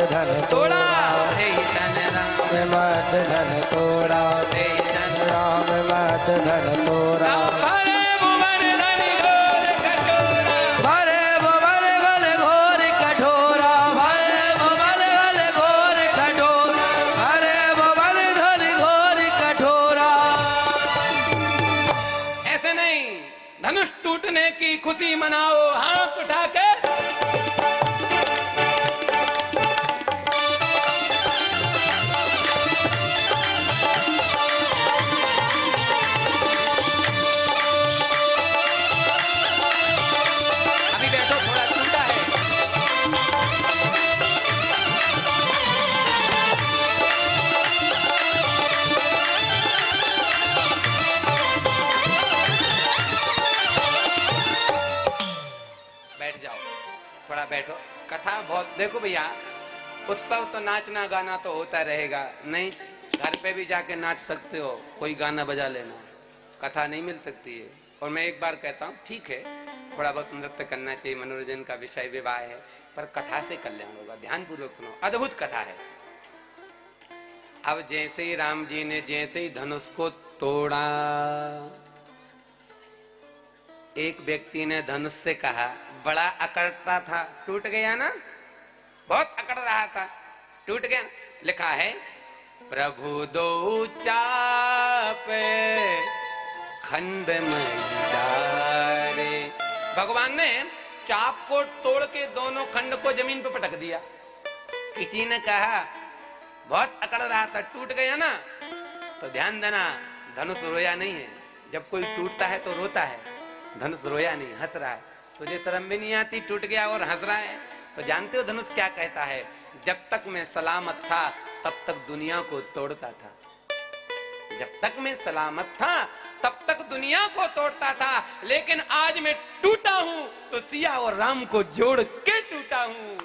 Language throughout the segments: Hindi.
धन तोड़ा, राम मत धन तोड़ा, राम मत धन तोड़ा। भरे भुवन घन घोर कठोरा, भरे भुवन घन घोर कठोरा, भरे भुवन घन घोर कठोरा, भरे भुवन घन घोर कठोरा। ऐसे नहीं, धनुष टूटने की खुशी मनाओ, हाथ उठा के। थोड़ा बैठो, कथा बहुत, देखो भैया उत्सव तो नाचना गाना तो होता रहेगा, नहीं घर पे भी जाके नाच सकते हो, कोई गाना बजा लेना, कथा नहीं मिल सकती है। और मैं एक बार कहता हूँ ठीक है थोड़ा बहुत नृत्य करना चाहिए, मनोरंजन का विषय विवाह है, पर कथा से कल्याण होगा। ध्यान पूर्वक सुनो, अद्भुत कथा है। अब जैसे ही राम जी ने जैसे ही धनुष को तोड़ा, एक व्यक्ति ने धनुष से कहा, बड़ा अकड़ता था, टूट गया ना, बहुत अकड़ रहा था, टूट गया। लिखा है प्रभु दो चापे खंड में डारे। भगवान ने चाप को तोड़ के दोनों खंड को जमीन पर पटक दिया। किसी ने कहा बहुत अकड़ रहा था, टूट गया ना, तो ध्यान देना धनुष रोया नहीं है। जब कोई टूटता है तो रोता है, धनुष रोया नहीं, हंस रहा है। तुझे शर्म भी नहीं आती, टूट गया और हंस रहा है। तो जानते हो धनुष क्या कहता है, जब तक मैं सलामत था तब तक दुनिया को तोड़ता था, जब तक मैं सलामत था तब तक दुनिया को तोड़ता था, लेकिन आज मैं टूटा हूं तो सिया और राम को जोड़ के टूटा हूं,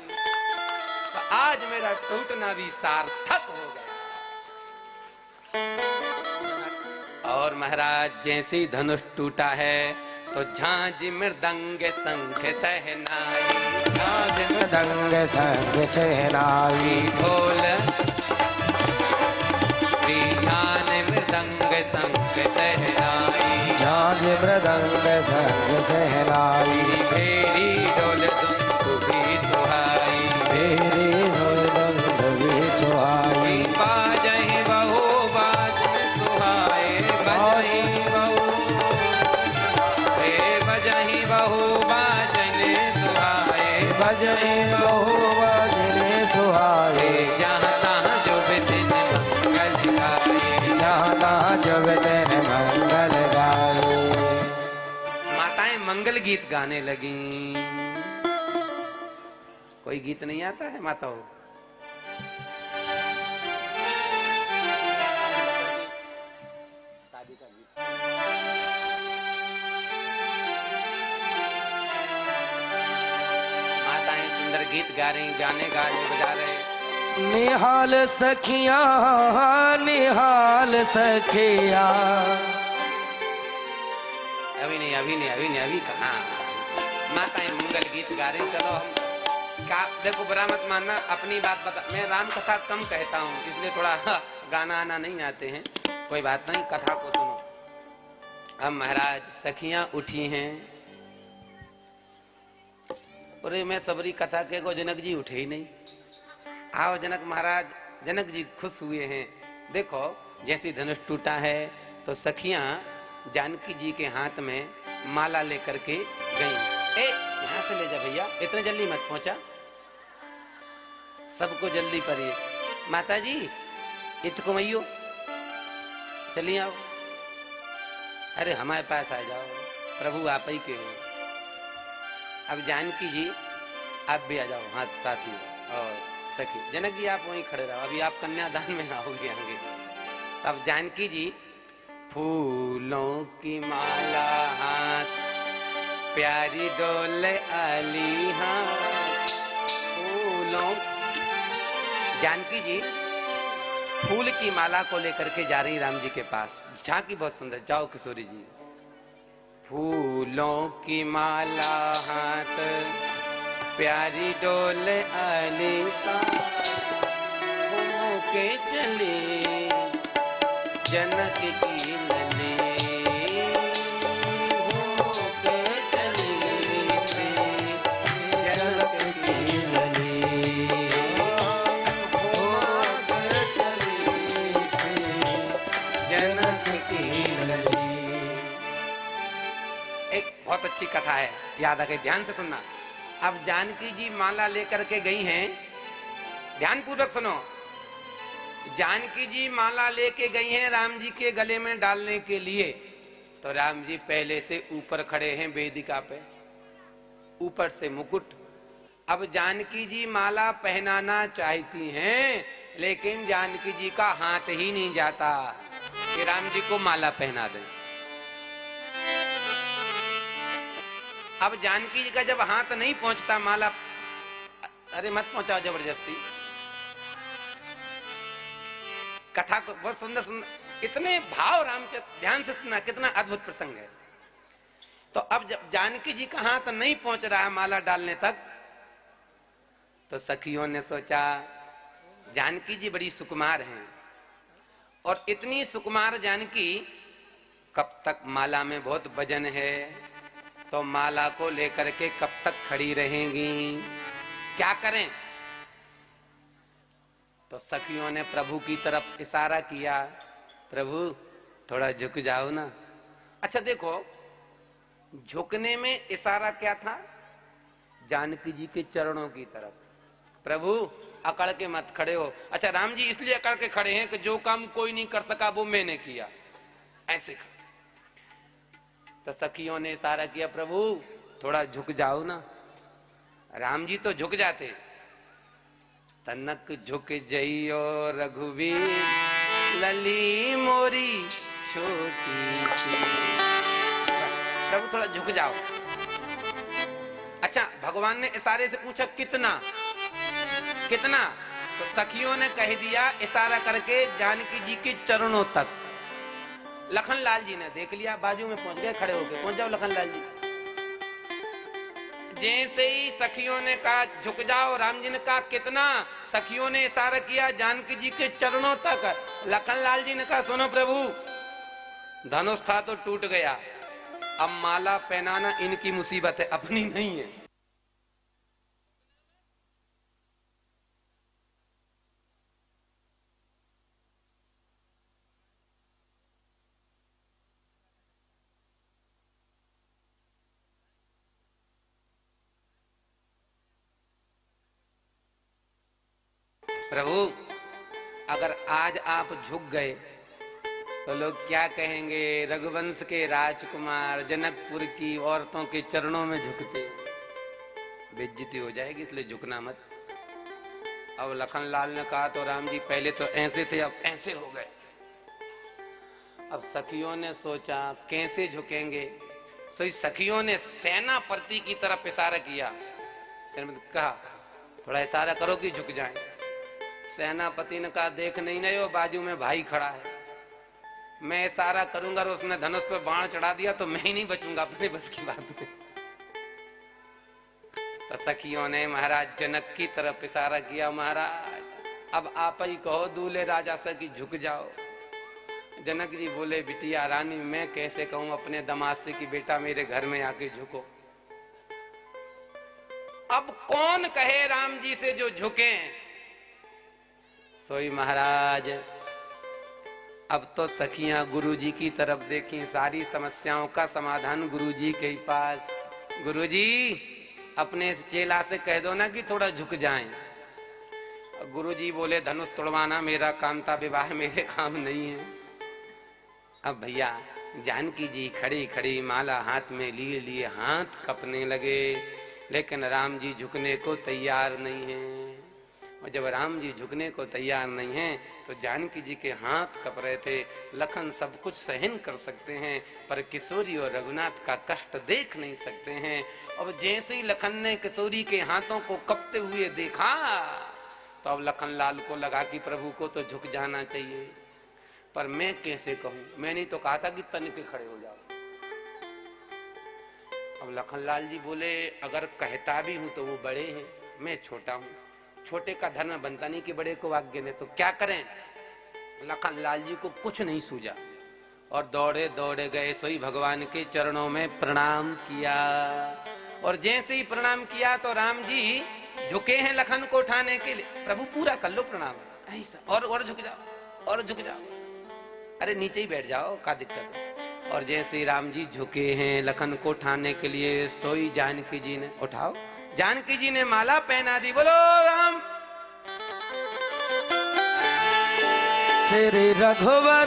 तो आज मेरा टूटना भी सार्थक हो गया। और महाराज जैसे ही धनुष टूटा है तो झांझ मृदंग शंख सहनाई, झांझ मृदंग शंख सहनाई, ढोल प्रियान मृदंग शंख सहनाई, झांझ मृदंग शंख सहनाई, भेरी ढोल धुंध भी सुहाई, भेरी ढोल धुंध भी सुहाई, बाजहि बहु बाजन सुहाए, बजहि बहु बजहि बहु बाजने सुहाए, बजहि बहु बाजने सुहाए, जहाँ तहाँ जो बिदिन मंगल गाए, जहाँ तहाँ जो बिदिन मंगल गाए। माताएं मंगल गीत गाने लगी। कोई गीत नहीं आता है माताओं? शादी का गीत माताएं सुंदर गीत गा रही, गाने गा रही, बजा रहे। निहाल सखिया, निहाल सखिया। अभी नहीं, अभी नहीं, अभी नहीं, अभी कहाँ। माताएं मंगल गीत गा रही। चलो हम क्या, देखो बुरा मत मानना, अपनी बात बता, मैं राम कथा कम कहता हूँ इसलिए थोड़ा गाना आना नहीं आते हैं, कोई बात नहीं, कथा को सुनो। अब महाराज सखियां उठी हैं, अरे मैं सबरी कथा के को जनक जी उठे ही नहीं। आओ जनक महाराज, जनक जी खुश हुए हैं। देखो जैसे धनुष टूटा है तो सखियां जानकी जी के हाथ में माला लेकर के गई। ए यहाँ से ले जा भैया, इतने जल्दी मत पहुंचा, सबको जल्दी करिए। माता जी इत को मैयो चलिए आओ, अरे हमारे पास आ जाओ, प्रभु आप ही के हो। अब जानकी जी आप भी आ जाओ हाथ साथ में, और सखी जनक जी आप वहीं खड़े रहो, अभी आप कन्यादान में आओगे आगे। अब जानकी जी फूलों की माला हाथ, प्यारी डोले अली हाथ, फूलों। जानकी जी फूल की माला को लेकर के जा रही राम जी के पास। झांकी बहुत सुंदर, जाओ किशोरी जी। फूलों की माला हाथ, प्यारी डोले अली सा। के चले जनक की लले, हो के चले से जनक की लले, हो के चले से जनक की लले। एक बहुत अच्छी कथा है, याद आ गई, ध्यान से सुनना। अब जानकी जी माला लेकर के गई हैं, ध्यान पूर्वक सुनो। जानकी जी माला लेके गई हैं राम जी के गले में डालने के लिए। तो राम जी पहले से ऊपर खड़े हैं वेदिका पे, ऊपर से मुकुट। अब जानकी जी माला पहनाना चाहती हैं, लेकिन जानकी जी का हाथ ही नहीं जाता कि राम जी को माला पहना दें। अब जानकी जी का जब हाथ नहीं पहुंचता माला, अरे मत पहुंचाओ जबरदस्ती। कथा को बहुत सुंदर सुंदर, इतने भाव रामचंद्र, ध्यान से सुनना, कितना अद्भुत प्रसंग है। तो अब जब जानकी जी का हाथ नहीं पहुंच रहा है माला डालने तक, तो सखियों ने सोचा जानकी जी बड़ी सुकुमार हैं, और इतनी सुकुमार जानकी कब तक, माला में बहुत वजन है, तो माला को लेकर के कब तक खड़ी रहेंगी, क्या करें। तो सखियों ने प्रभु की तरफ इशारा किया, प्रभु थोड़ा झुक जाओ ना। अच्छा देखो, झुकने में इशारा क्या था, जानकी जी के चरणों की तरफ। प्रभु अकड़ के मत खड़े हो। अच्छा राम जी इसलिए अकड़ के खड़े हैं कि जो काम कोई नहीं कर सका वो मैंने किया, ऐसे खड़े। तो सखियों ने इशारा किया, प्रभु थोड़ा झुक जाओ ना। राम जी तो झुक जाते, तनक झुक जइयो रघुवीर लली मोरी छोटी सी। प्रभु थोड़ा झुक जाओ। अच्छा भगवान ने इशारे से पूछा कितना कितना, तो सखियों ने कह दिया इशारा करके जानकी जी के चरणों तक। लखनलाल जी ने देख लिया, बाजू में पहुंच गए, खड़े होके, पहुंच जाओ लखनलाल जी। जैसे ही सखियों ने कहा झुक जाओ, राम जी ने कहा कितना, सखियों ने इशारा किया जानकी जी के चरणों तक। लखनलाल जी ने कहा सुनो प्रभु, धनुष था तो टूट गया, अब माला पहनाना इनकी मुसीबत है, अपनी नहीं है। प्रभु अगर आज आप झुक गए तो लोग क्या कहेंगे, रघुवंश के राजकुमार जनकपुर की औरतों के चरणों में झुकते, बेइज्जती हो जाएगी, इसलिए झुकना मत। अब लखनलाल ने कहा तो राम जी पहले तो ऐसे थे, अब ऐसे हो गए। अब सखियों ने सोचा कैसे झुकेंगे, सो सखियों ने सेनापति की तरफ इशारा किया, कहा थोड़ा इशारा करो कि झुक जाएं। सेनापति ने कहा देख नहीं ना, वो बाजू में भाई खड़ा है, मैं इशारा करूंगा और उसने धनुष पे बाण चढ़ा दिया तो मैं ही नहीं बचूंगा, अपने बस की बात में। तो सखियों ने महाराज जनक की तरफ इशारा किया, महाराज अब आप ही कहो दूल्हे राजा से कि झुक जाओ। जनक जी बोले बिटिया रानी मैं कैसे कहूं अपने दामाद से कि बेटा मेरे घर में आके झुको। अब कौन कहे राम जी से जो झुके। सोई महाराज अब तो सखियां गुरु जी की तरफ देखी, सारी समस्याओं का समाधान गुरु जी के ही पास। गुरु जी अपने चेला से कह दो ना कि थोड़ा झुक जाएं। गुरु जी बोले धनुष तोड़वाना मेरा काम था, विवाह मेरे काम नहीं है। अब भैया जानकी जी खड़ी खड़ी माला हाथ में लिए लिए हाथ कपने लगे, लेकिन राम जी झुकने को तैयार नहीं है। और जब राम जी झुकने को तैयार नहीं हैं तो जानकी जी के हाथ कप रहे थे। लखन सब कुछ सहन कर सकते हैं पर किशोरी और रघुनाथ का कष्ट देख नहीं सकते हैं। अब जैसे ही लखन ने किशोरी के हाथों को कपते हुए देखा तो अब लखनलाल को लगा कि प्रभु को तो झुक जाना चाहिए, पर मैं कैसे कहूं, मैंने तो कहा था कि तन के खड़े हो जाओ। अब लखनलाल जी बोले अगर कहता भी हूं तो वो बड़े हैं, मैं छोटा हूं, छोटे का धर्म बनता नहीं कि बड़े को आज्ञा दे, तो क्या करें। लखन लाल जी को कुछ नहीं सूझा और दौड़े दौड़े गए, सोई भगवान के चरणों में प्रणाम किया। और जैसे ही प्रणाम किया तो राम जी झुके हैं लखन को उठाने के लिए। प्रभु पूरा कर लो प्रणाम, ऐसा और झुक जाओ और झुक जाओ, अरे नीचे ही बैठ जाओ, क्या दिक्कत है। और जैसे ही राम जी झुके हैं लखन को उठाने के लिए, सोई जानकी जी ने उठाओ, जानकी जी ने माला पहना दी। बोलो राम तेरे रघुवर